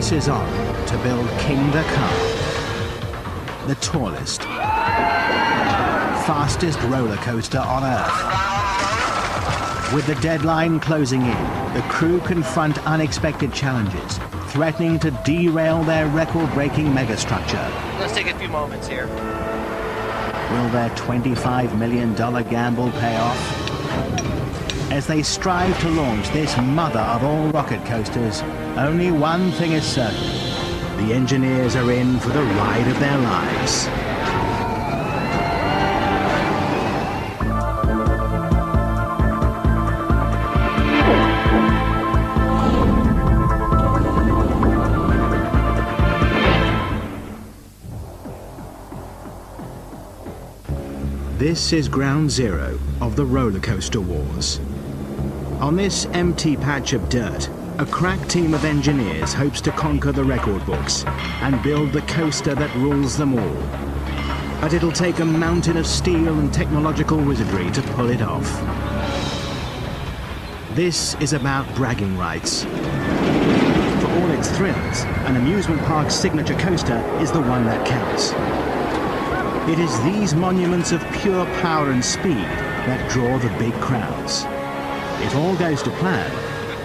race is on to build King Dakar, the tallest, fastest roller coaster on Earth. With the deadline closing in, the crew confront unexpected challenges, threatening to derail their record-breaking megastructure. Let's take a few moments here. Will their $25 million gamble pay off? As they strive to launch this mother of all rocket coasters, only one thing is certain. The engineers are in for the ride of their lives. This is ground zero of the roller coaster wars. On this empty patch of dirt, a crack team of engineers hopes to conquer the record books and build the coaster that rules them all. But it'll take a mountain of steel and technological wizardry to pull it off. This is about bragging rights. For all its thrills, an amusement park's signature coaster is the one that counts. It is these monuments of pure power and speed that draw the big crowds. If all goes to plan,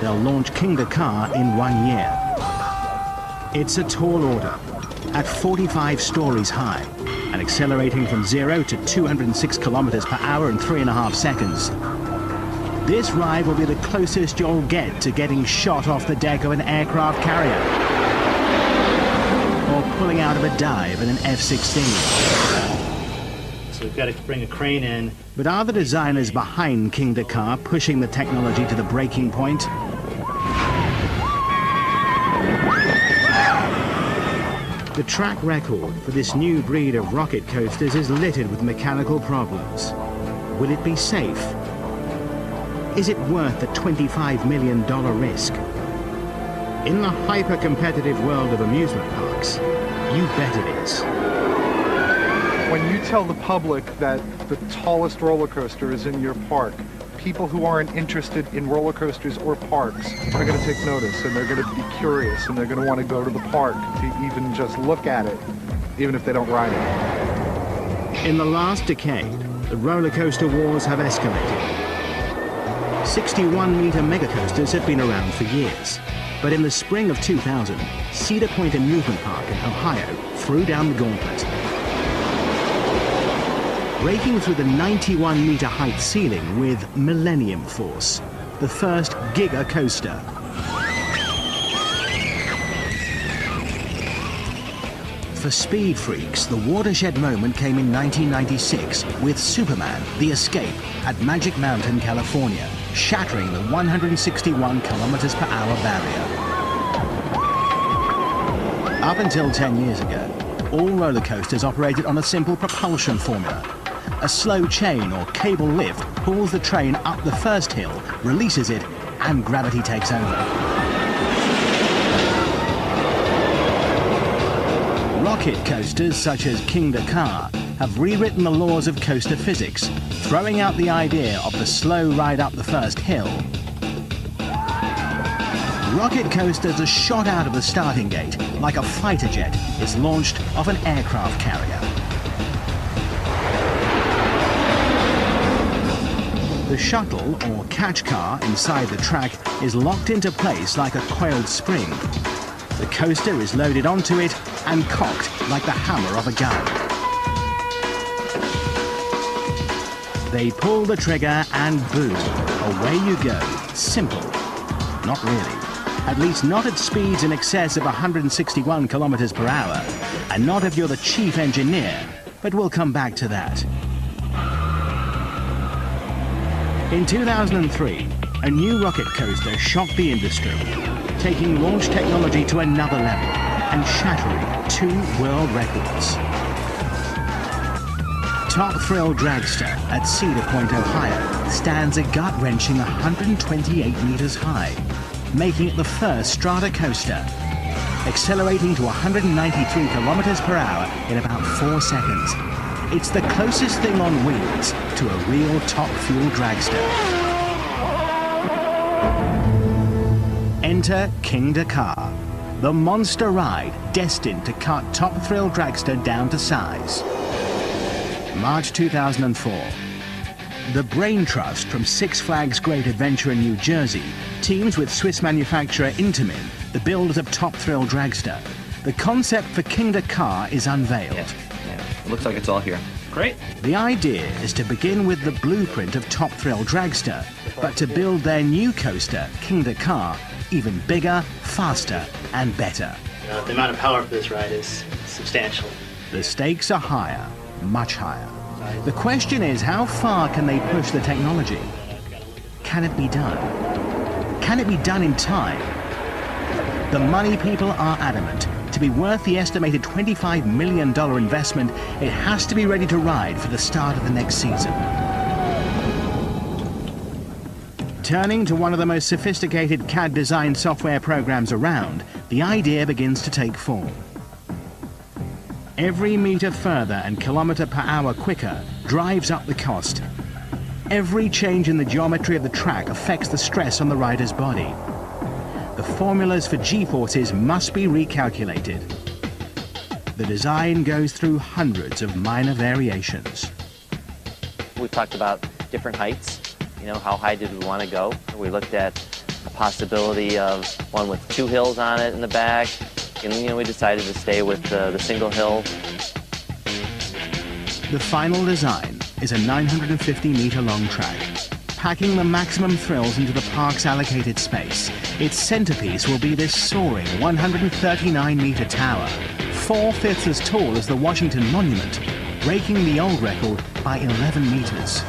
they'll launch King Dakar in 1 year. It's a tall order, at 45 stories high, and accelerating from 0 to 206 kilometers per hour in 3.5 seconds. This ride will be the closest you'll get to getting shot off the deck of an aircraft carrier, or pulling out of a dive in an F-16. So we've got to bring a crane in. But are the designers behind King Dakar pushing the technology to the breaking point? The track record for this new breed of rocket coasters is littered with mechanical problems. Will it be safe? Is it worth the $25 million risk? In the hyper-competitive world of amusement parks, you bet it is. When you tell the public that the tallest roller coaster is in your park, people who aren't interested in roller coasters or parks are going to take notice, and they're going to be curious, and they're going to want to go to the park to even just look at it, even if they don't ride it. In the last decade, the roller coaster wars have escalated. 61-meter megacoasters have been around for years. But in the spring of 2000, Cedar Point Amusement Park in Ohio threw down the gauntlet. Breaking through the 91-meter height ceiling with Millennium Force, the first giga coaster. For speed freaks, the watershed moment came in 1996 with Superman, The Escape, at Magic Mountain, California, shattering the 161 kilometers per hour barrier. Up until 10 years ago, all roller coasters operated on a simple propulsion formula. A slow chain or cable lift pulls the train up the first hill, releases it, and gravity takes over. Rocket coasters such as King Dakar have rewritten the laws of coaster physics, throwing out the idea of the slow ride up the first hill. Rocket coasters are shot out of the starting gate like a fighter jet is launched off an aircraft carrier. The shuttle, or catch car, inside the track is locked into place like a coiled spring. The coaster is loaded onto it and cocked like the hammer of a gun. They pull the trigger and boom, away you go. Simple. Not really. At least not at speeds in excess of 161 kilometers per hour. And not if you're the chief engineer, but we'll come back to that. In 2003, a new rocket coaster shocked the industry, taking launch technology to another level and shattering 2 world records. Top Thrill Dragster at Cedar Point, Ohio, stands a gut-wrenching 128 meters high, making it the first strata coaster, accelerating to 193 kilometers per hour in about 4 seconds. It's the closest thing on wheels to a real top fuel dragster. Enter King Dakar, The monster ride destined to cut Top Thrill dragster down to size. March 2004. The Brain Trust from Six Flags Great Adventure in New Jersey teams with Swiss manufacturer Intamin, the builders of Top Thrill dragster. The concept for Kingda Car is unveiled. Yeah. It looks like it's all here. Great. The idea is to begin with the blueprint of Top Thrill dragster, but to build their new coaster, Kingda Car, even bigger, faster, and better. The amount of power for this ride is substantial. The stakes are higher, much higher. The question is, how far can they push the technology? Can it be done? Can it be done in time? The money people are adamant. To be worth the estimated $25 million investment, it has to be ready to ride for the start of the next season. Turning to one of the most sophisticated CAD design software programs around, the idea begins to take form. Every meter further and kilometer per hour quicker drives up the cost. Every change in the geometry of the track affects the stress on the rider's body. The formulas for G-forces must be recalculated. The design goes through hundreds of minor variations. We talked about different heights. You know, how high did we want to go? We looked at the possibility of one with two hills on it in the back. And, you know, we decided to stay with the single hill. The final design is a 950-meter long track, packing the maximum thrills into the park's allocated space. Its centerpiece will be this soaring 139-meter tower, 4/5 as tall as the Washington Monument, breaking the old record by 11 meters.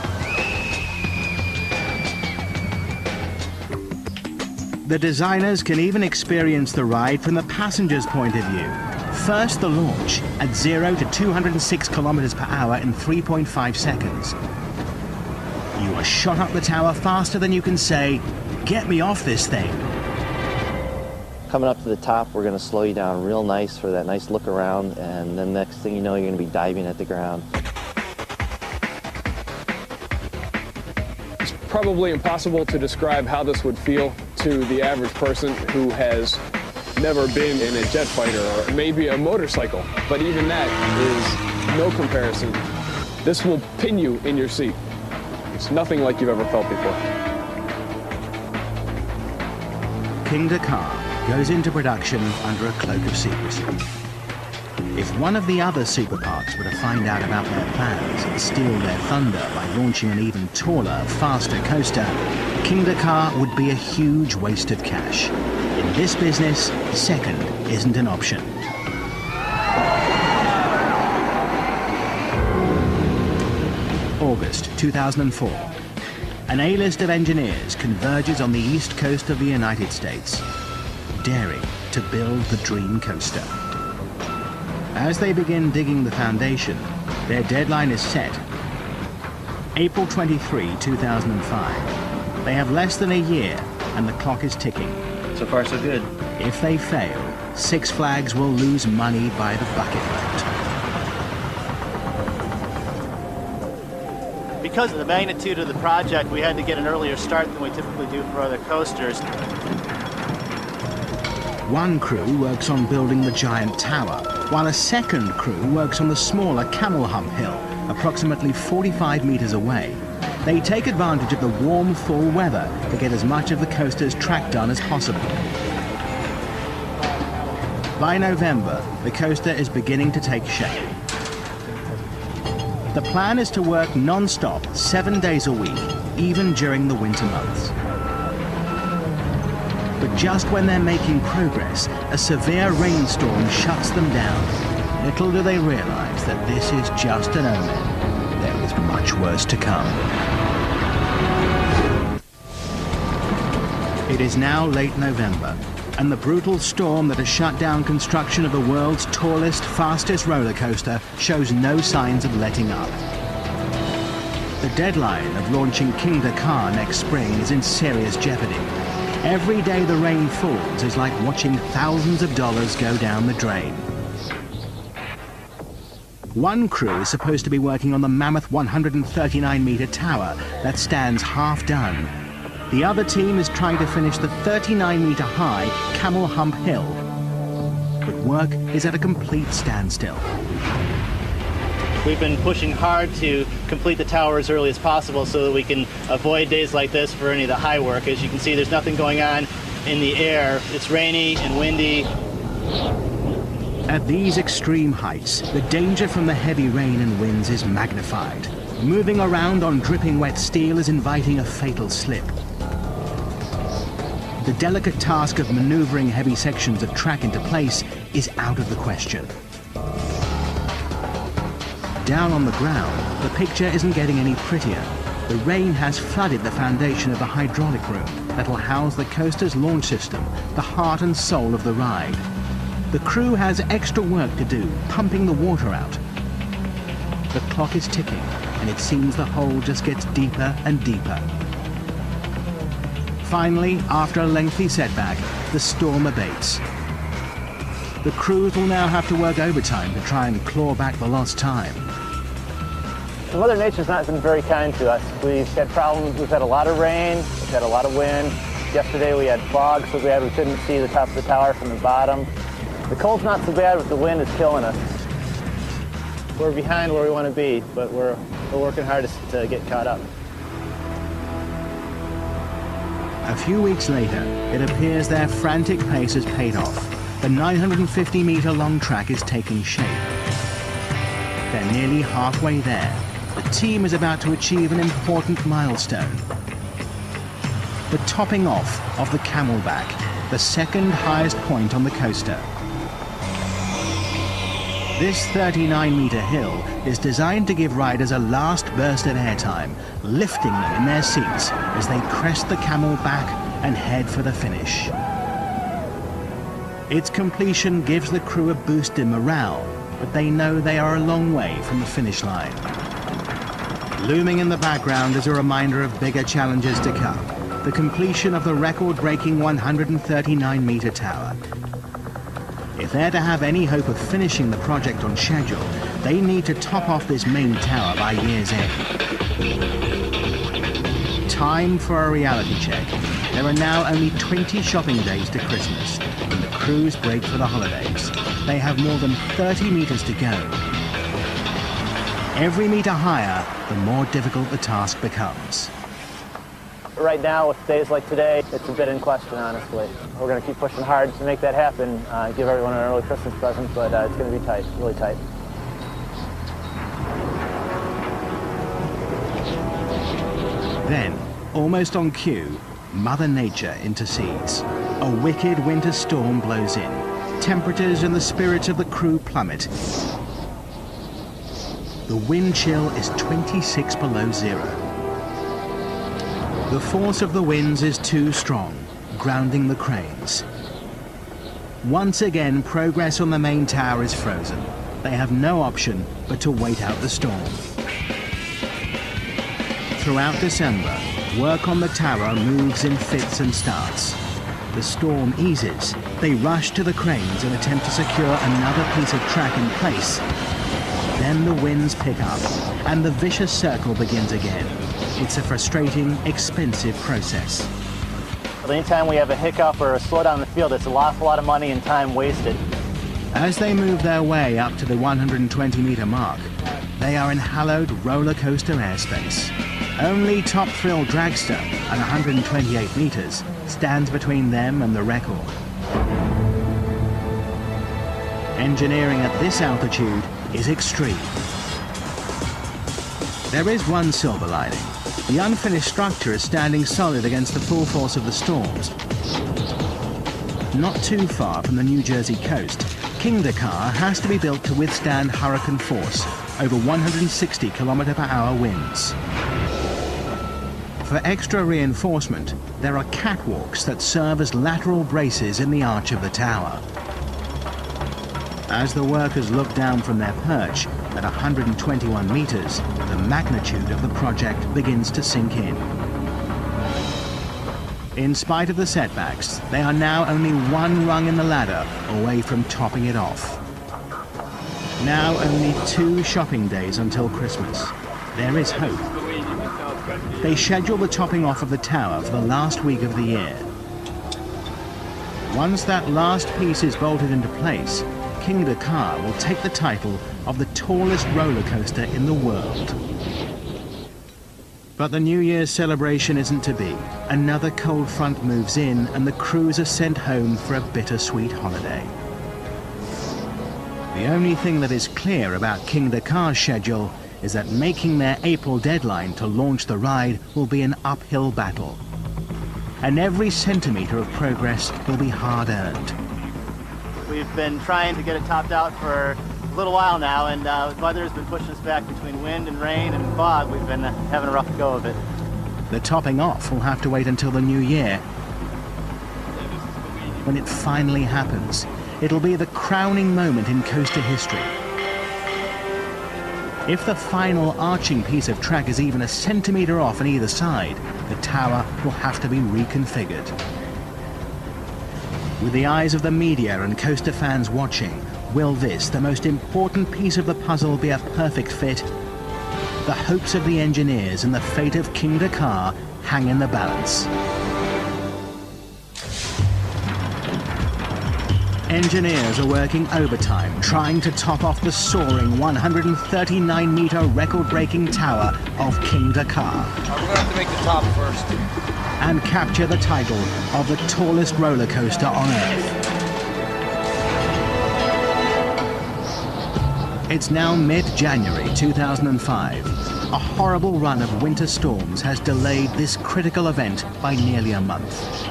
The designers can even experience the ride from the passenger's point of view. First, the launch at 0 to 206 kilometers per hour in 3.5 seconds. You are shot up the tower faster than you can say, "Get me off this thing." Coming up to the top, we're going to slow you down real nice for that nice look around, and then next thing you know, you're going to be diving at the ground. It's probably impossible to describe how this would feel to the average person who has never been in a jet fighter or maybe a motorcycle, but even that is no comparison. This will pin you in your seat. It's nothing like you've ever felt before. Kingda Car goes into production under a cloak of secrecy. If one of the other super parks were to find out about their plans and steal their thunder by launching an even taller, faster coaster, Kingda Car would be a huge waste of cash. In this business, second isn't an option. August 2004. An A-list of engineers converges on the east coast of the United States, daring to build the dream coaster. As they begin digging the foundation, their deadline is set. April 23, 2005. They have less than a year and the clock is ticking. So far, so good. If they fail, Six Flags will lose money by the bucket load. Because of the magnitude of the project, we had to get an earlier start than we typically do for other coasters. One crew works on building the giant tower, while a second crew works on the smaller Camel Hump Hill, approximately 45 meters away. They take advantage of the warm fall weather to get as much of the coaster's track done as possible. By November, the coaster is beginning to take shape. The plan is to work non-stop 7 days a week, even during the winter months. But just when they're making progress, a severe rainstorm shuts them down. Little do they realize that this is just an omen. There is much worse to come. It is now late November, and the brutal storm that has shut down construction of the world's tallest, fastest roller coaster shows no signs of letting up. The deadline of launching Kingda Car next spring is in serious jeopardy. Every day the rain falls is like watching thousands of dollars go down the drain. One crew is supposed to be working on the mammoth 139-meter tower that stands half done. The other team is trying to finish the 39-meter high Camel Hump Hill. but work is at a complete standstill. We've been pushing hard to complete the tower as early as possible so that we can avoid days like this for any of the high work. As you can see, there's nothing going on in the air. It's rainy and windy. At these extreme heights, the danger from the heavy rain and winds is magnified. Moving around on dripping wet steel is inviting a fatal slip. The delicate task of maneuvering heavy sections of track into place is out of the question. Down on the ground, the picture isn't getting any prettier. The rain has flooded the foundation of the hydraulic room that'll house the coaster's launch system, the heart and soul of the ride. The crew has extra work to do, pumping the water out. The clock is ticking, and it seems the hole just gets deeper and deeper. Finally, after a lengthy setback, the storm abates. The crews will now have to work overtime to try and claw back the lost time. Mother Nature's not been very kind to us. We've had problems. We've had a lot of rain. We've had a lot of wind. Yesterday we had fog so bad we couldn't see the top of the tower from the bottom. The cold's not so bad, but the wind is killing us. We're behind where we want to be, but we're working hard to get caught up. A few weeks later, it appears their frantic pace has paid off. The 950-meter-long track is taking shape. They're nearly halfway there. The team is about to achieve an important milestone. The topping off of the Camelback, the second highest point on the coaster. This 39-meter hill is designed to give riders a last burst of airtime, lifting them in their seats as they crest the Camelback and head for the finish. Its completion gives the crew a boost in morale, but they know they are a long way from the finish line. Looming in the background is a reminder of bigger challenges to come. The completion of the record-breaking 139-meter tower. If they're to have any hope of finishing the project on schedule, they need to top off this main tower by year's end. Time for a reality check. There are now only 20 shopping days to Christmas, and the crews break for the holidays. They have more than 30 meters to go. Every meter higher, the more difficult the task becomes. Right now, with days like today, it's a bit in question, honestly. We're going to keep pushing hard to make that happen, give everyone an early Christmas present, but it's going to be tight, really tight. Then, almost on cue, Mother Nature intercedes. A wicked winter storm blows in. Temperatures and the spirits of the crew plummet. The wind chill is 26 below zero. The force of the winds is too strong, grounding the cranes. Once again, progress on the main tower is frozen. They have no option but to wait out the storm. Throughout December, work on the tower moves in fits and starts. The storm eases. They rush to the cranes and attempt to secure another piece of track in place. Then the winds pick up, and the vicious circle begins again. It's a frustrating, expensive process. Anytime we have a hiccup or a slowdown in the field, it's an awful lot of money and time wasted. As they move their way up to the 120-meter mark, they are in hallowed roller coaster airspace. Only Top Thrill Dragster, at 128 meters, stands between them and the record. Engineering at this altitude is extreme. There is one silver lining. The unfinished structure is standing solid against the full force of the storms. Not too far from the New Jersey coast, King Dakar has to be built to withstand hurricane force, over 160 km/h winds. For extra reinforcement, there are catwalks that serve as lateral braces in the arch of the tower. As the workers look down from their perch at 121 meters, the magnitude of the project begins to sink in. In spite of the setbacks, they are now only one rung in the ladder away from topping it off. Now only 2 shopping days until Christmas. There is hope. They schedule the topping off of the tower for the last week of the year. Once that last piece is bolted into place, King Dakar will take the title of the tallest roller coaster in the world. But the New Year's celebration isn't to be. Another cold front moves in and the crews are sent home for a bittersweet holiday. The only thing that is clear about King Dakar's schedule is that making their April deadline to launch the ride will be an uphill battle. And every centimetre of progress will be hard-earned. We've been trying to get it topped out for a little while now, and weather's been pushing us back between wind and rain and fog. We've been having a rough go of it. The topping off will have to wait until the new year. When it finally happens, it'll be the crowning moment in coaster history. If the final arching piece of track is even a centimetre off on either side, the tower will have to be reconfigured. With the eyes of the media and coaster fans watching, will this, the most important piece of the puzzle, be a perfect fit? The hopes of the engineers and the fate of King Dakar hang in the balance. Engineers are working overtime, trying to top off the soaring 139-metre record-breaking tower of King Dakar. We're going to have to make the top first. And capture the title of the tallest roller coaster on Earth. It's now mid-January 2005. A horrible run of winter storms has delayed this critical event by nearly a month.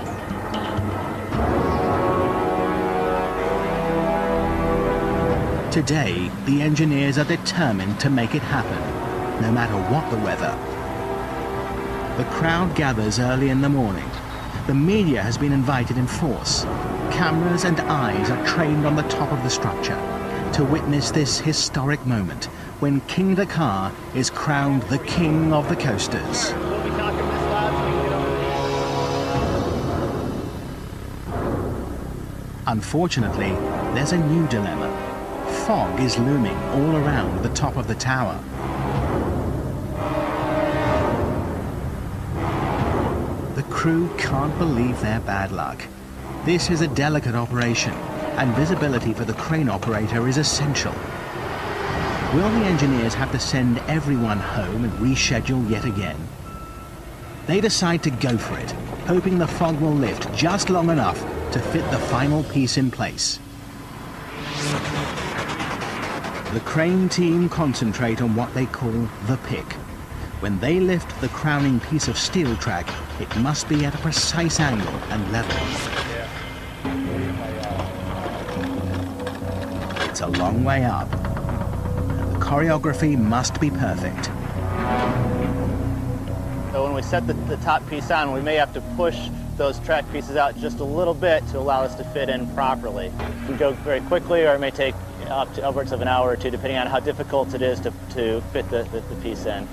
Today, the engineers are determined to make it happen, no matter what the weather. The crowd gathers early in the morning. The media has been invited in force. Cameras and eyes are trained on the top of the structure to witness this historic moment when King Dakar is crowned the king of the coasters. Unfortunately, there's a new dilemma. Fog is looming all around the top of the tower. The crew can't believe their bad luck. This is a delicate operation, and visibility for the crane operator is essential. Will the engineers have to send everyone home and reschedule yet again? They decide to go for it, hoping the fog will lift just long enough to fit the final piece in place. The crane team concentrate on what they call the pick. When they lift the crowning piece of steel track, it must be at a precise angle and level. It's a long way up. The choreography must be perfect. So when we set the top piece on, we may have to push those track pieces out just a little bit to allow us to fit in properly. We can go very quickly, or it may take up to upwards of an hour or two, depending on how difficult it is to fit the piece in.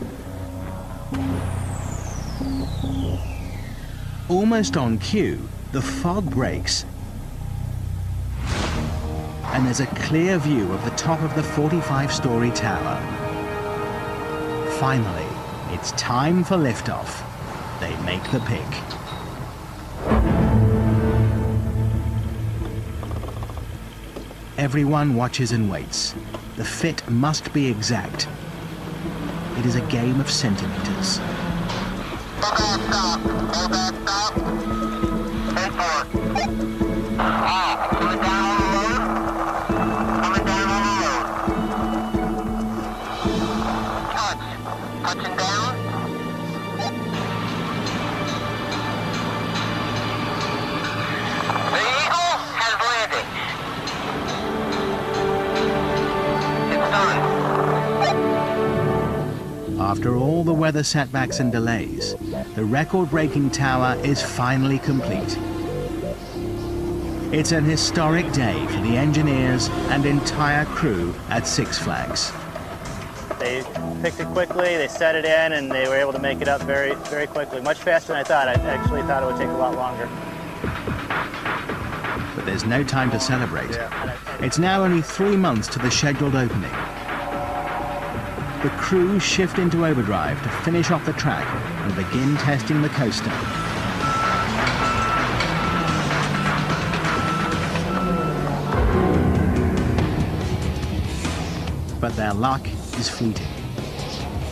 Almost on cue, the fog breaks, and there's a clear view of the top of the 45-story tower. Finally, it's time for liftoff. They make the pick. Everyone watches and waits. The fit must be exact. It is a game of centimeters. Touching down. The Eagle has landed. It's done. After all the weather setbacks and delays, the record-breaking tower is finally complete. It's an historic day for the engineers and entire crew at Six Flags. They picked it quickly, they set it in, and they were able to make it up very, very quickly. Much faster than I thought. I actually thought it would take a lot longer. But there's no time to celebrate. It's now only 3 months to the scheduled opening. The crew shift into overdrive to finish off the track and begin testing the coaster. But their luck is fleeting.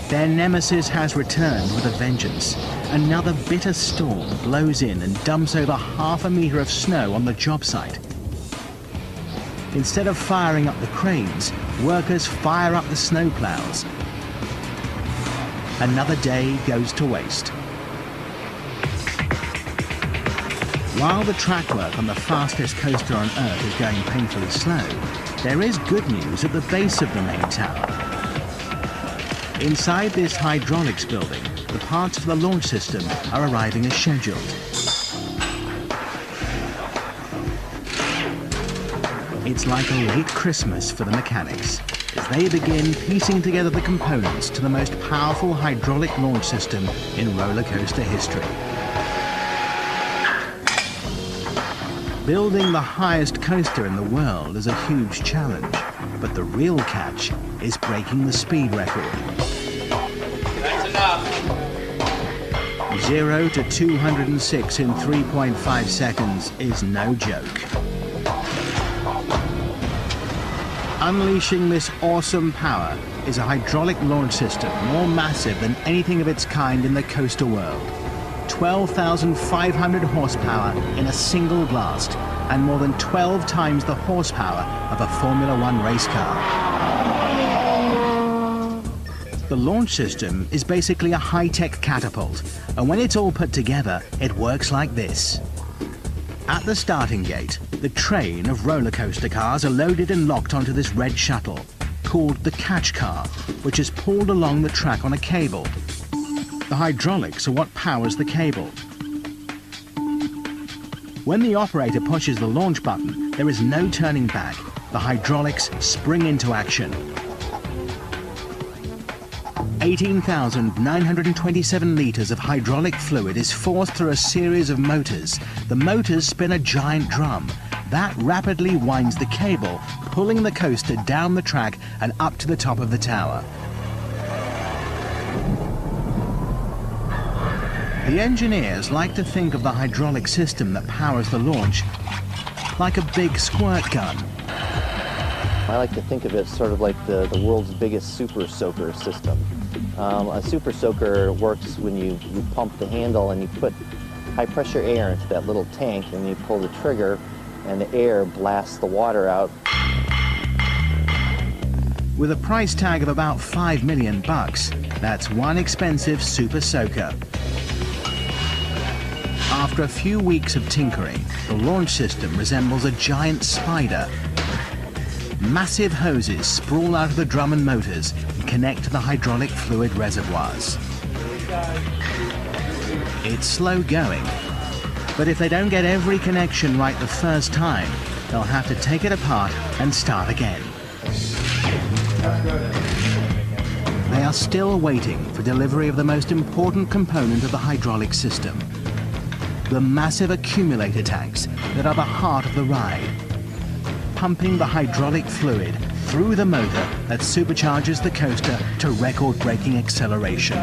Their nemesis has returned with a vengeance. Another bitter storm blows in and dumps over half a meter of snow on the job site. Instead of firing up the cranes, workers fire up the snowplows. Another day goes to waste. While the track work on the fastest coaster on Earth is going painfully slow, there is good news at the base of the main tower. Inside this hydraulics building, the parts for the launch system are arriving as scheduled. It's like a late Christmas for the mechanics as they begin piecing together the components to the most powerful hydraulic launch system in roller coaster history. Building the highest coaster in the world is a huge challenge, but the real catch is breaking the speed record. That's enough. 0 to 206 in 3.5 seconds is no joke. Unleashing this awesome power is a hydraulic launch system more massive than anything of its kind in the coaster world. 12,500 horsepower in a single blast, and more than 12 times the horsepower of a Formula One race car. The launch system is basically a high-tech catapult, and when it's all put together, it works like this. At the starting gate, the train of roller coaster cars are loaded and locked onto this red shuttle, called the catch car, which is pulled along the track on a cable. The hydraulics are what powers the cable. When the operator pushes the launch button, there is no turning back. The hydraulics spring into action. 18,927 litres of hydraulic fluid is forced through a series of motors. The motors spin a giant drum. That rapidly winds the cable, pulling the coaster down the track and up to the top of the tower. The engineers like to think of the hydraulic system that powers the launch like a big squirt gun. I like to think of it sort of like the world's biggest super soaker system. A super soaker works when you pump the handle and you put high pressure air into that little tank and you pull the trigger and the air blasts the water out. With a price tag of about $5 million, that's one expensive super soaker. After a few weeks of tinkering, the launch system resembles a giant spider. Massive hoses sprawl out of the drum and motors and connect to the hydraulic fluid reservoirs. It's slow going, but if they don't get every connection right the first time, they'll have to take it apart and start again. They are still waiting for delivery of the most important component of the hydraulic system, the massive accumulator tanks that are the heart of the ride, pumping the hydraulic fluid through the motor that supercharges the coaster to record-breaking acceleration.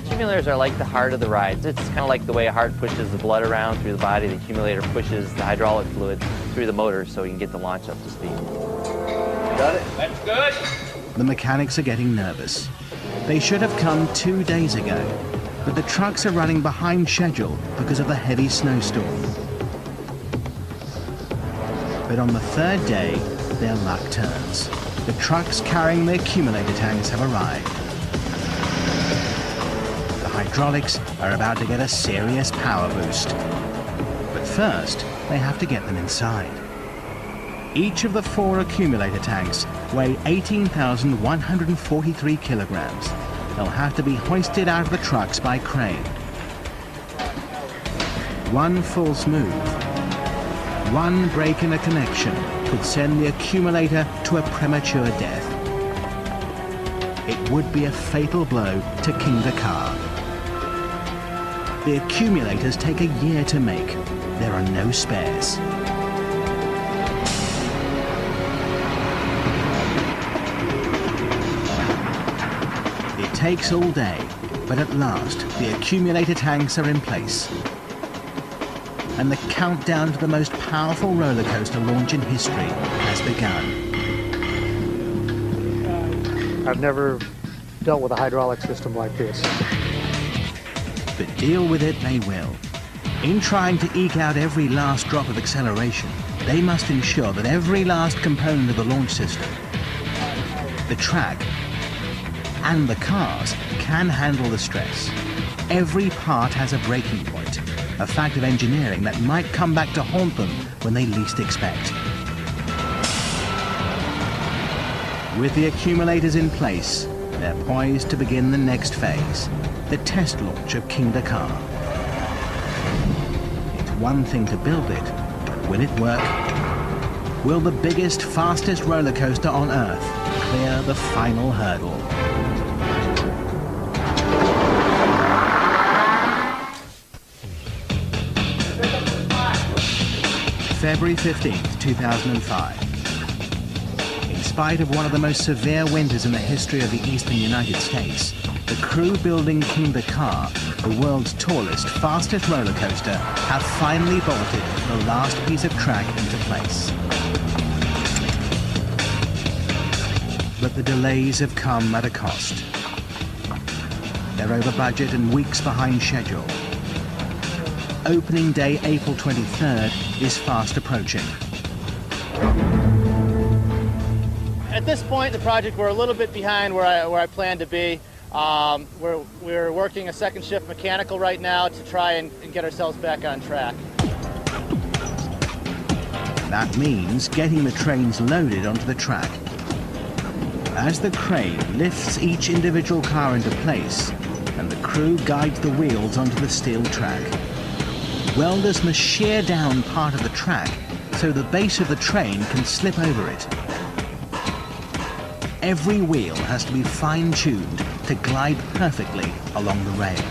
Accumulators are like the heart of the rides. It's kind of like the way a heart pushes the blood around through the body. The accumulator pushes the hydraulic fluid through the motor so you can get the launch up to speed. Got it? That's good. The mechanics are getting nervous. They should have come 2 days ago, but the trucks are running behind schedule because of the heavy snowstorm. But on the third day, their luck turns. The trucks carrying the accumulator tanks have arrived. The hydraulics are about to get a serious power boost. But first, they have to get them inside. Each of the 4 accumulator tanks weigh 18,143 kilograms. They'll have to be hoisted out of the trucks by crane. One false move, one break in a connection could send the accumulator to a premature death. It would be a fatal blow to Kingda Car. The accumulators take a year to make. There are no spares. It takes all day, but at last the accumulator tanks are in place. And the countdown to the most powerful roller coaster launch in history has begun. I've never dealt with a hydraulic system like this. But deal with it they will. In trying to eke out every last drop of acceleration, they must ensure that every last component of the launch system, the track, and the cars can handle the stress. Every part has a breaking point, a fact of engineering that might come back to haunt them when they least expect. With the accumulators in place, they're poised to begin the next phase, the test launch of King Dakar. It's one thing to build it, but will it work? Will the biggest, fastest roller coaster on Earth clear the final hurdle? February 15th, 2005. In spite of one of the most severe winters in the history of the eastern United States, the crew building King Dakar, the world's tallest, fastest roller coaster, have finally bolted the last piece of track into place. But the delays have come at a cost. They're over budget and weeks behind schedule. Opening day, April 23rd, is fast approaching. At this point in the project, we're a little bit behind where I plan to be. We're working a second shift mechanical right now to try and get ourselves back on track. That means getting the trains loaded onto the track. As the crane lifts each individual car into place and the crew guides the wheels onto the steel track, welders must shear down part of the track so the base of the train can slip over it. Every wheel has to be fine-tuned to glide perfectly along the rail.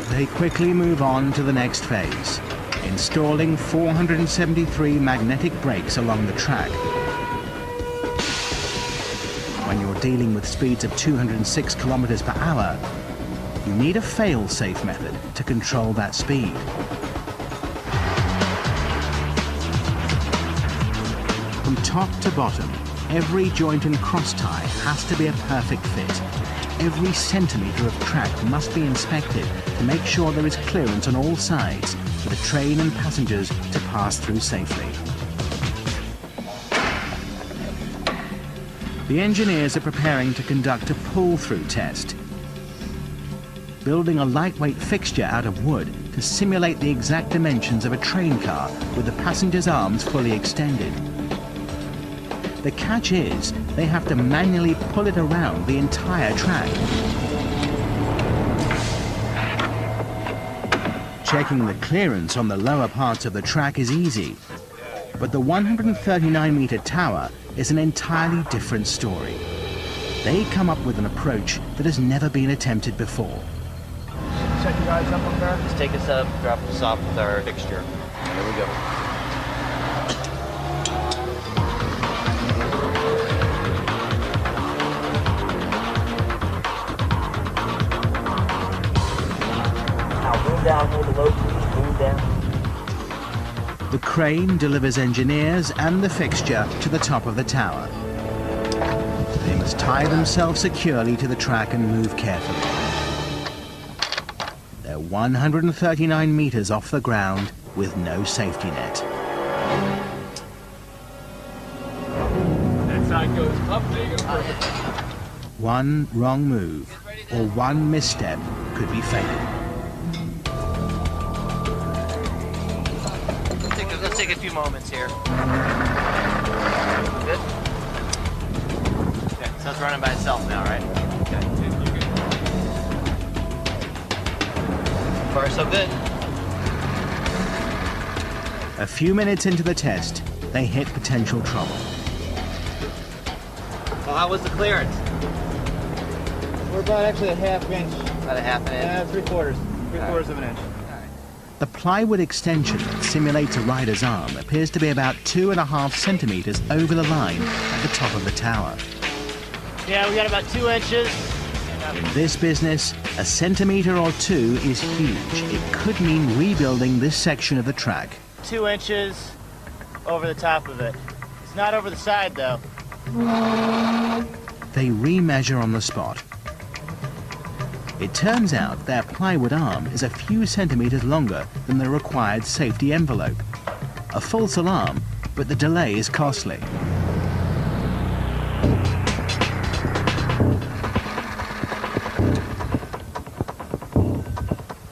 They quickly move on to the next phase, installing 473 magnetic brakes along the track. When you're dealing with speeds of 206 kilometers per hour, you need a fail-safe method to control that speed. From top to bottom, every joint and cross tie has to be a perfect fit. Every centimeter of track must be inspected to make sure there is clearance on all sides for the train and passengers to pass through safely. The engineers are preparing to conduct a pull-through test, building a lightweight fixture out of wood to simulate the exact dimensions of a train car with the passenger's arms fully extended. The catch is they have to manually pull it around the entire track. Checking the clearance on the lower parts of the track is easy, but the 139-meter tower is an entirely different story. They come up with an approach that has never been attempted before. Set you guys up on there. Just take us up, drop us off with our fixture. There we go. Now move down, hold the load, please, move down. The crane delivers engineers and the fixture to the top of the tower. They must tie themselves securely to the track and move carefully. They're 139 meters off the ground with no safety net. That side goes up, there you go. One wrong move or one misstep could be fatal. Let's take a few moments here. Good? Okay, so it's running by itself now, right? Okay. So far, so good. A few minutes into the test, they hit potential trouble. Well, how was the clearance? We're about actually a half inch. About a half an inch? Three quarters of an inch. The plywood extension that simulates a rider's arm appears to be about 2.5 centimeters over the line at the top of the tower. Yeah, we got about 2 inches. In this business, a centimeter or two is huge. It could mean rebuilding this section of the track. 2 inches, over the top of it. It's not over the side, though. They remeasure on the spot. It turns out their plywood arm is a few centimeters longer than the required safety envelope. A false alarm, but the delay is costly.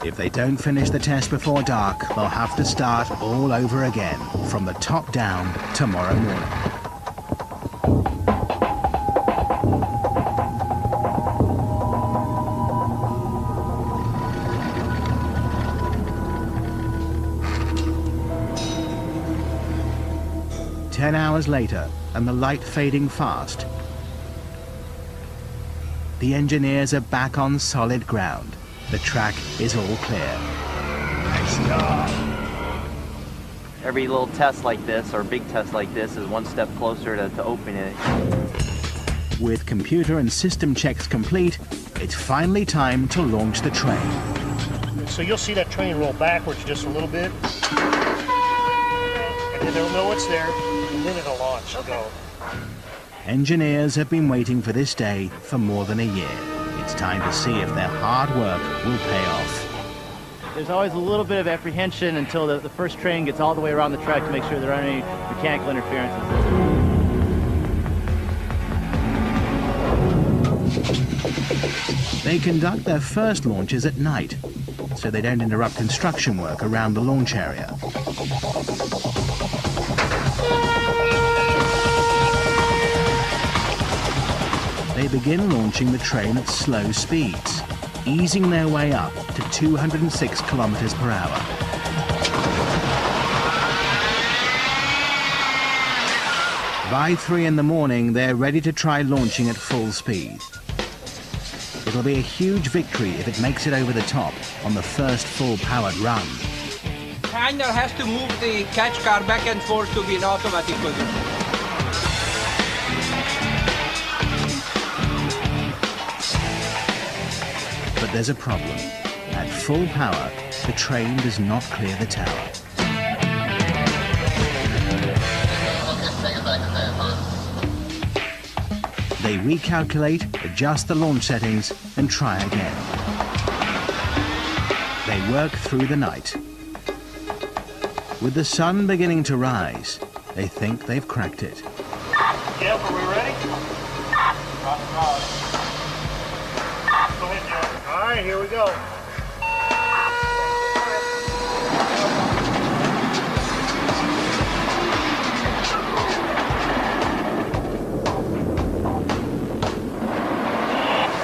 If they don't finish the test before dark, they'll have to start all over again, from the top down tomorrow morning. Ten hours later, and the light fading fast, the engineers are back on solid ground. The track is all clear. Nice job. Every little test like this, or big test like this, is one step closer to opening it. With computer and system checks complete, it's finally time to launch the train. So you'll see that train roll backwards just a little bit. And then they'll know it's there, and then it'll launch and go. Engineers have been waiting for this day for more than a year. It's time to see if their hard work will pay off. There's always a little bit of apprehension until the first train gets all the way around the track to make sure there aren't any mechanical interferences. They conduct their first launches at night, so they don't interrupt construction work around the launch area. They begin launching the train at slow speeds, easing their way up to 206 kilometers per hour. By 3 in the morning, they're ready to try launching at full speed. It'll be a huge victory if it makes it over the top on the first full-powered run. Handler has to move the catch car back and forth to be in automatic position. But there's a problem. At full power, the train does not clear the tower. They recalculate, adjust the launch settings, and try again. They work through the night. With the sun beginning to rise, they think they've cracked it. Jeff, are we ready? Go ahead, Jeff. All right, here we go.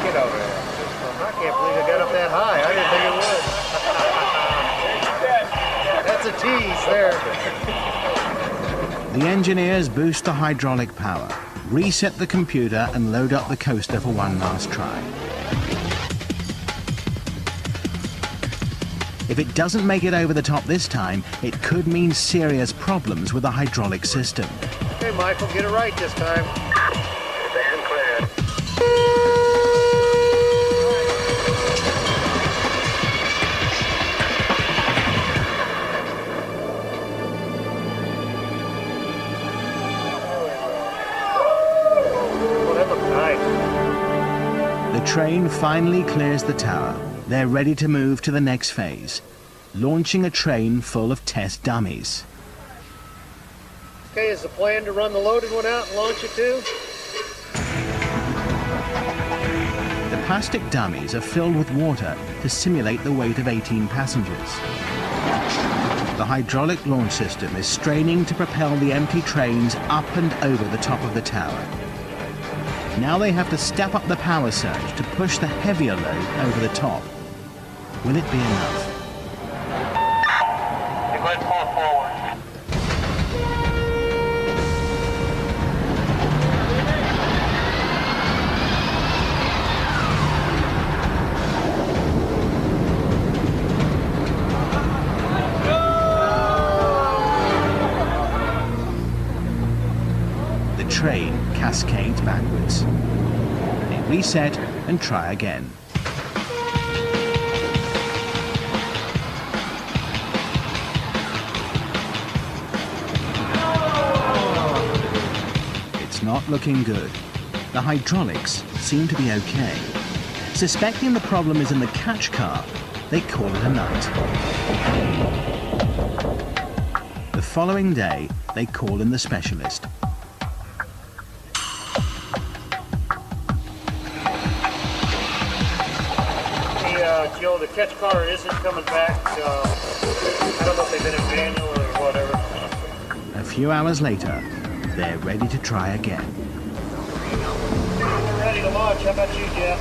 Get over there. I can't believe it got up that high. I didn't think it would. That's a tease there. The engineers boost the hydraulic power, reset the computer, and load up the coaster for one last try. If it doesn't make it over the top this time, it could mean serious problems with the hydraulic system. Hey, Michael, get it right this time. Stand clear. The train finally clears the tower. They're ready to move to the next phase, launching a train full of test dummies. Okay, is the plan to run the loaded one out and launch it too? The plastic dummies are filled with water to simulate the weight of 18 passengers. The hydraulic launch system is straining to propel the empty trains up and over the top of the tower. Now they have to step up the power surge to push the heavier load over the top. Will it be enough? You're going to pull forward. The train cascades backwards. They reset and try again. not looking good. The hydraulics seem to be okay. Suspecting the problem is in the catch car, they call it a night. The following day, they call in the specialist. Joe, the catch car isn't coming back. I don't know if they've been in manual or whatever. A few hours later, they're ready to try again. We're ready to launch. How about you, Jeff?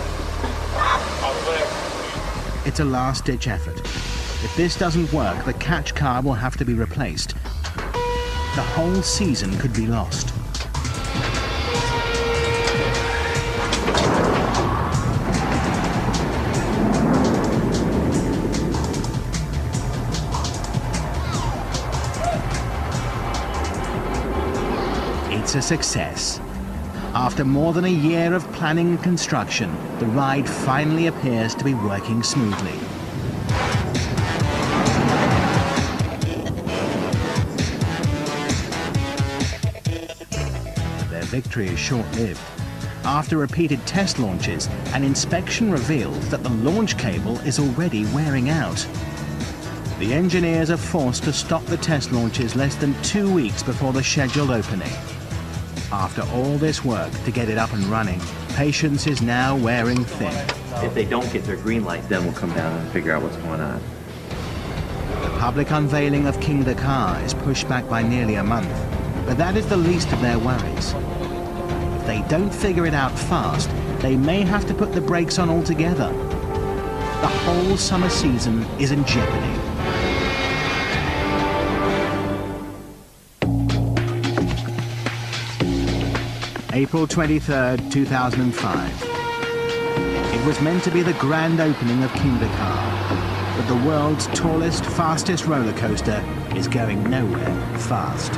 It's a last-ditch effort. If this doesn't work, the catch car will have to be replaced. The whole season could be lost. It's a success. After more than a year of planning and construction, the ride finally appears to be working smoothly. Their victory is short-lived. After repeated test launches, an inspection revealed that the launch cable is already wearing out. The engineers are forced to stop the test launches less than 2 weeks before the scheduled opening. After all this work to get it up and running, patience is now wearing thin. If they don't get their green light, then we'll come down and figure out what's going on. The public unveiling of King Dakar is pushed back by nearly a month, but that is the least of their worries. If they don't figure it out fast, they may have to put the brakes on altogether. The whole summer season is in jeopardy. April 23rd, 2005. It was meant to be the grand opening of King Dakar, but the world's tallest, fastest roller coaster is going nowhere fast.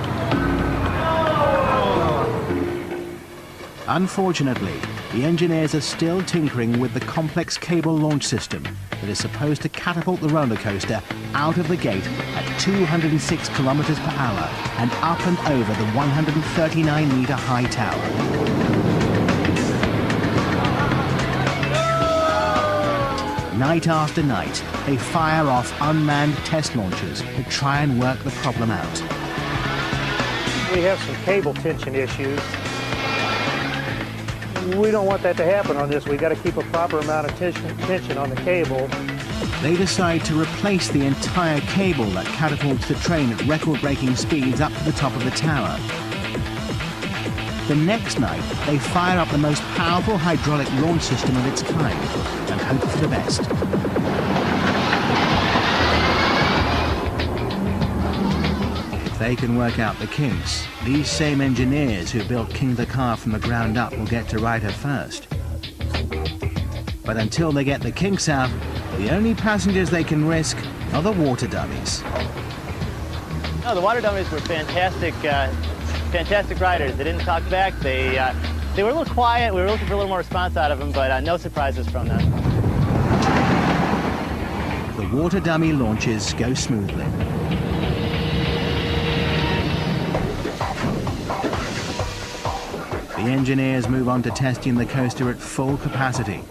Unfortunately, the engineers are still tinkering with the complex cable launch system that is supposed to catapult the roller coaster out of the gate at 206 kilometers per hour and up and over the 139-meter high tower. Night after night, they fire off unmanned test launchers to try and work the problem out. We have some cable tension issues. We don't want that to happen on this. We got to keep a proper amount of tension on the cable. They decide to replace the entire cable that catapults the train at record-breaking speeds up to the top of the tower. The next night, they fire up the most powerful hydraulic launch system of its kind and hope for the best. If they can work out the kinks, these same engineers who built King Dakar from the ground up will get to ride her first. But until they get the kinks out, the only passengers they can risk are the water dummies. No, the water dummies were fantastic, fantastic riders. They didn't talk back. They were a little quiet. We were looking for a little more response out of them, but no surprises from them. The water dummy launches go smoothly. The engineers move on to testing the coaster at full capacity,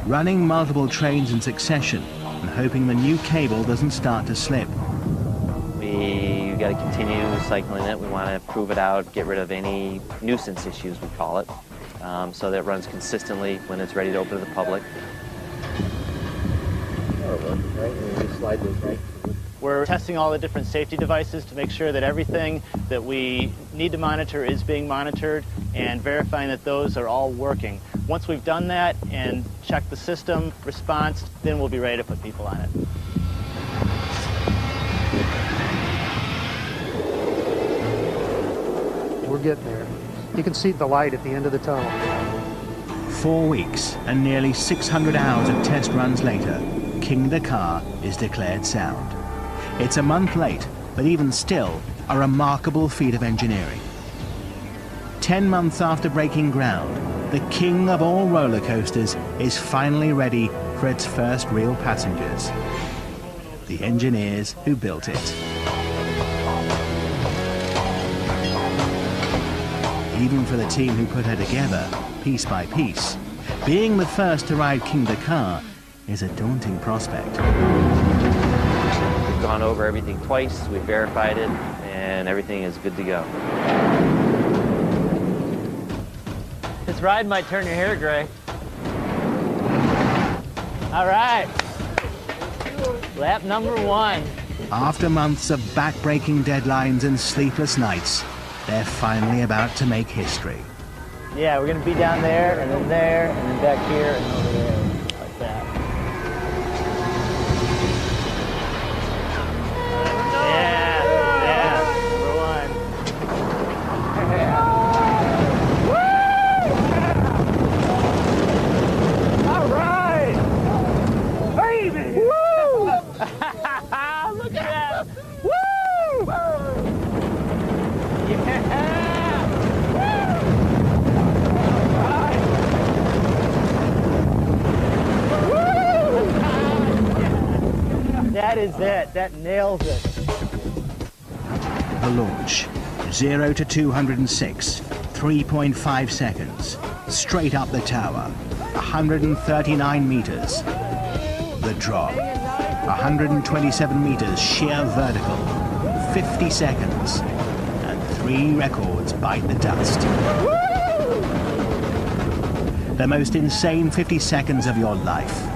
running multiple trains in succession and hoping the new cable doesn't start to slip. We got to continue cycling it. We want to prove it out, get rid of any nuisance issues, we call it, so that it runs consistently when it's ready to open to the public. We're testing all the different safety devices to make sure that everything that we need to monitor is being monitored and verifying that those are all working. Once we've done that and checked the system response, then we'll be ready to put people on it. We're getting there. You can see the light at the end of the tunnel. 4 weeks and nearly 600 hours of test runs later, King Dakar is declared sound. It's a month late, but even still, a remarkable feat of engineering. 10 months after breaking ground, the king of all roller coasters is finally ready for its first real passengers. The engineers who built it. even for the team who put her together, piece by piece, being the first to ride King Dakar is a daunting prospect. We've gone over everything twice, we've verified it, and everything is good to go. This ride might turn your hair gray. All right. Lap number 1. After months of back-breaking deadlines and sleepless nights, they're finally about to make history. Yeah, we're gonna be down there, and then back here, and over there, like that. Yeah, number 1. All right! Baby! Woo! Look at that! Woo! Yeah! That is it. That nails it. The launch, 0 to 206, 3.5 seconds. Straight up the tower, 139 meters. The drop, 127 meters sheer vertical, 50 seconds. And 3 records bite the dust. The most insane 50 seconds of your life.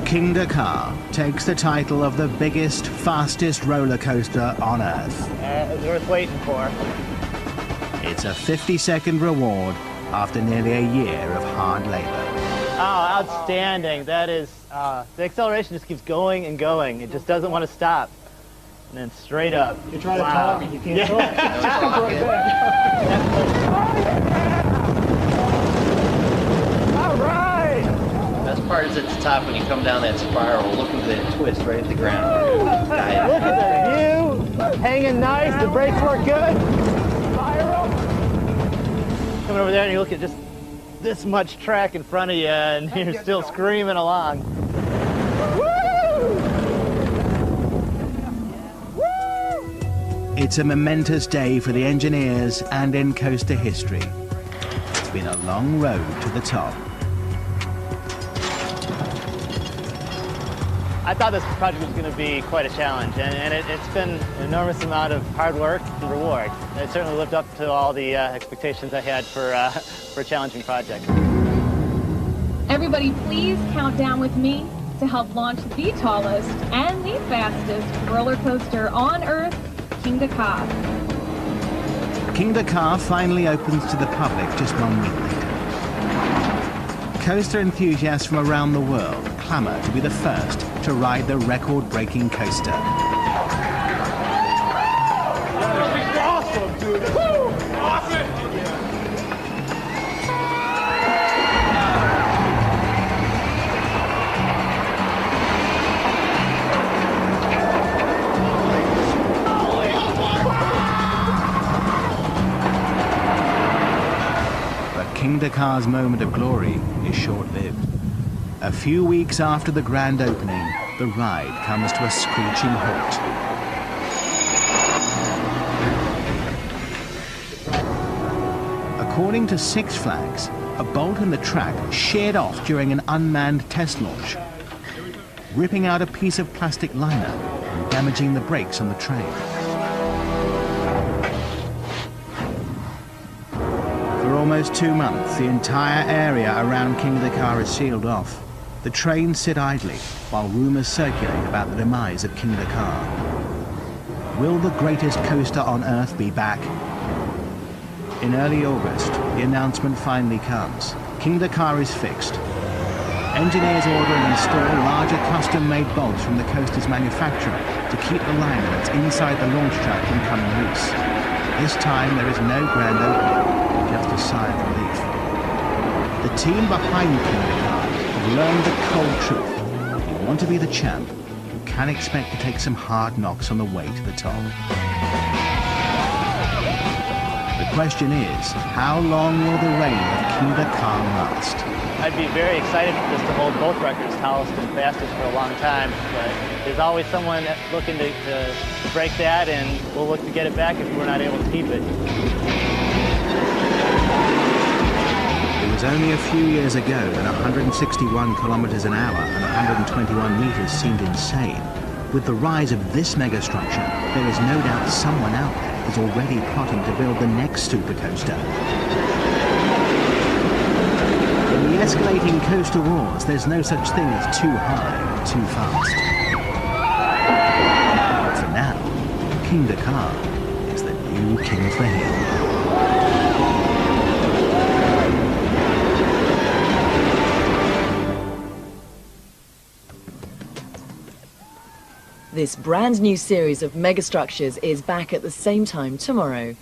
King Dakar takes the title of the biggest, fastest roller coaster on Earth. It's worth waiting for. It's a 50-second reward after nearly a year of hard labor. Oh, outstanding. That is, the acceleration just keeps going and going. It just doesn't want to stop. And then straight up. You try to talk and you can't talk. All right! The best part is at the top when you come down that spiral, look at that twist right at the ground. Look at the view! Hanging nice, the brakes work good. Spiral! Coming over there and you look at just this much track in front of you and you're still screaming along. It's a momentous day for the engineers and in coaster history. It's been a long road to the top. I thought this project was going to be quite a challenge, and it's been an enormous amount of hard work and reward. It certainly lived up to all the expectations I had for a challenging project. Everybody, please count down with me to help launch the tallest and the fastest roller coaster on Earth, King Dakar. King Dakar finally opens to the public just 1 week later. Coaster enthusiasts from around the world clamour to be the first to ride the record-breaking coaster. Awesome, dude. Woo! Awesome! But King Dakar's moment of glory is short-lived. A few weeks after the grand opening, the ride comes to a screeching halt. According to Six Flags, a bolt in the track sheared off during an unmanned test launch, ripping out a piece of plastic liner and damaging the brakes on the train. For almost 2 months, the entire area around King Dakar is sealed off. The trains sit idly while rumours circulate about the demise of King Dakar. Will the greatest coaster on Earth be back? In early August, the announcement finally comes. King Dakar is fixed. Engineers order and install larger custom-made bolts from the coaster's manufacturer to keep the liner that's inside the launch track from coming loose. This time there is no grand opening, just a sigh of relief. The team behind King Dakar have learned the cold truth. If you want to be the champ, you can expect to take some hard knocks on the way to the top. The question is, how long will the reign of King Dakar last? I'd be very excited for this to hold both records, tallest and fastest, for a long time, but there's always someone looking to break that, and we'll look to get it back if we're not able to keep it. was only a few years ago that 161 kilometers an hour and 121 meters seemed insane. With the rise of this megastructure, there is no doubt someone out there is already plotting to build the next supercoaster. In the escalating coaster wars, there's no such thing as too high or too fast. But for now, King Dakar is the new king of the hill. This brand new series of MegaStructures is back at the same time tomorrow.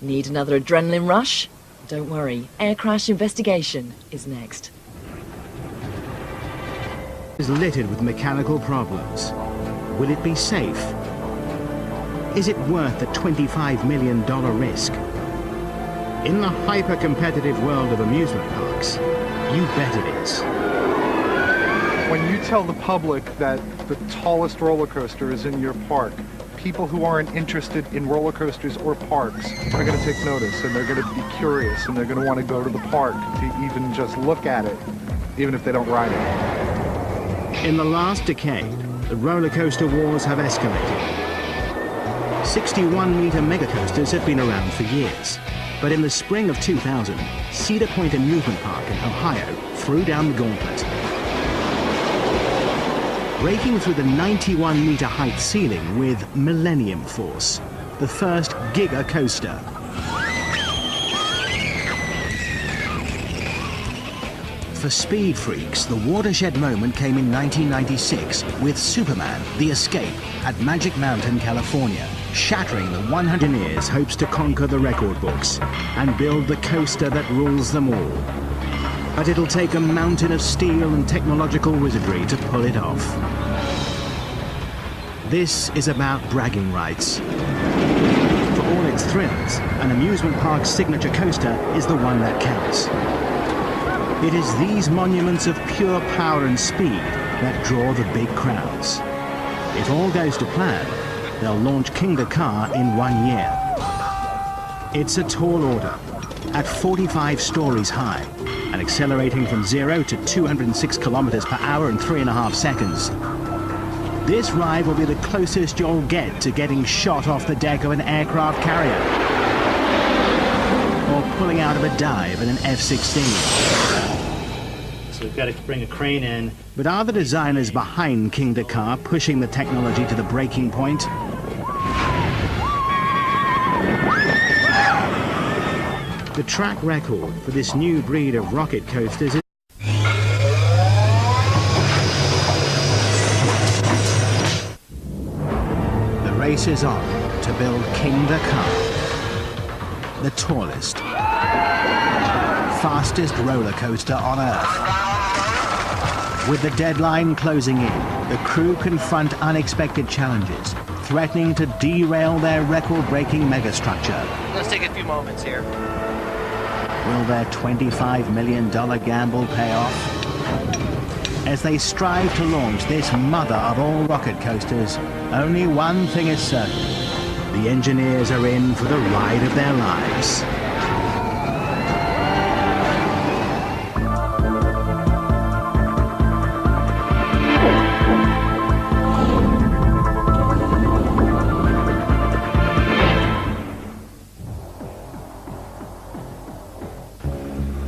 Need another adrenaline rush? Don't worry, air crash investigation is next. Is littered with mechanical problems. Will it be safe? Is it worth the $25 million risk? In the hyper-competitive world of amusement parks, you bet it is. When you tell the public that the tallest roller coaster is in your park, people who aren't interested in roller coasters or parks are going to take notice, and they're going to be curious, and they're going to want to go to the park to even just look at it, even if they don't ride it. In the last decade, the roller coaster wars have escalated. 61-meter megacoasters have been around for years, but in the spring of 2000, Cedar Point Amusement Park in Ohio threw down the gauntlet. Breaking through the 91-meter height ceiling with Millennium Force, the first giga coaster. For speed freaks, the watershed moment came in 1996 with Superman, The Escape at Magic Mountain, California, shattering the 100 years hopes to conquer the record books and build the coaster that rules them all. But it'll take a mountain of steel and technological wizardry to pull it off. This is about bragging rights. For all its thrills, an amusement park's signature coaster is the one that counts. It is these monuments of pure power and speed that draw the big crowds. If all goes to plan, they'll launch King Dakar in 1 year. It's a tall order, at 45 stories high, and accelerating from 0 to 206 kilometers per hour in 3.5 seconds. This ride will be the closest you'll get to getting shot off the deck of an aircraft carrier, or pulling out of a dive in an F-16. So we've got to bring a crane in. But are the designers behind King Dakar pushing the technology to the breaking point? The track record for this new breed of rocket coasters is the race is on to build King Dakar, the tallest, fastest roller coaster on Earth. With the deadline closing in, the crew confront unexpected challenges, threatening to derail their record-breaking megastructure. Let's take a few moments here. Will their $25 million gamble pay off? As they strive to launch this mother of all rocket coasters, only one thing is certain. The engineers are in for the ride of their lives.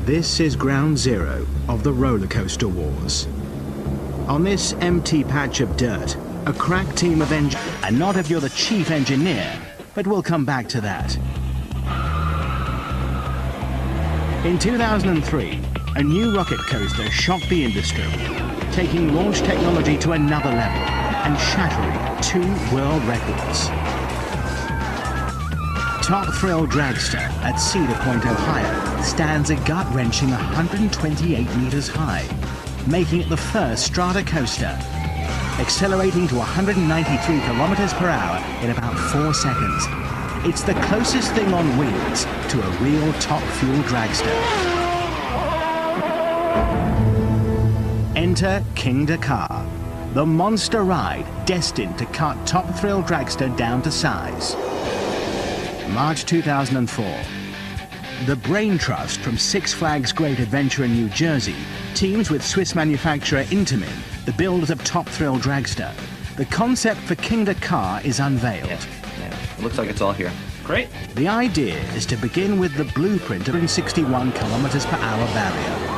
This is ground zero of the roller coaster wars. On this empty patch of dirt, a crack team of engineers, and not if you're the chief engineer, but we'll come back to that. In 2003, a new rocket coaster shocked the industry, taking launch technology to another level and shattering 2 world records. Top Thrill Dragster at Cedar Point, Ohio, stands a gut-wrenching 128 meters high, making it the first strata coaster, accelerating to 193 kilometers per hour in about 4 seconds. It's the closest thing on wheels to a real top-fuel dragster. Enter King Dakar, the monster ride destined to cut Top Thrill Dragster down to size. March 2004. The Brain Trust from Six Flags Great Adventure in New Jersey teams with Swiss manufacturer Intamin, the builders of Top Thrill Dragster. The concept for King the Car is unveiled. It looks like it's all here. Great. The idea is to begin with the blueprint of 161 kilometers per hour barrier.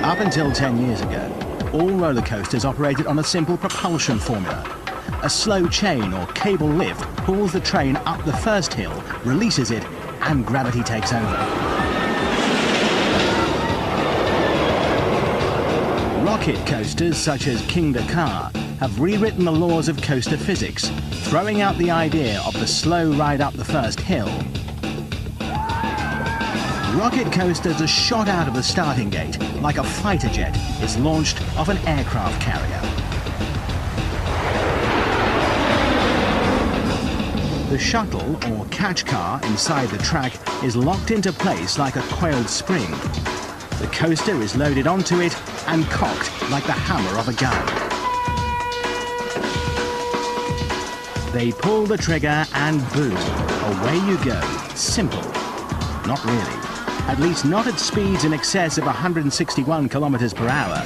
Up until 10 years ago, all roller coasters operated on a simple propulsion formula. A slow chain or cable lift pulls the train up the first hill, releases it, and gravity takes over. Rocket coasters such as King the Car have rewritten the laws of coaster physics, throwing out the idea of the slow ride up the first hill. Rocket coasters are shot out of the starting gate like a fighter jet is launched off an aircraft carrier. The shuttle, or catch car, inside the track is locked into place like a coiled spring. The coaster is loaded onto it and cocked like the hammer of a gun. They pull the trigger and boom, away you go. Simple. Not really. At least not at speeds in excess of 161 kilometers per hour,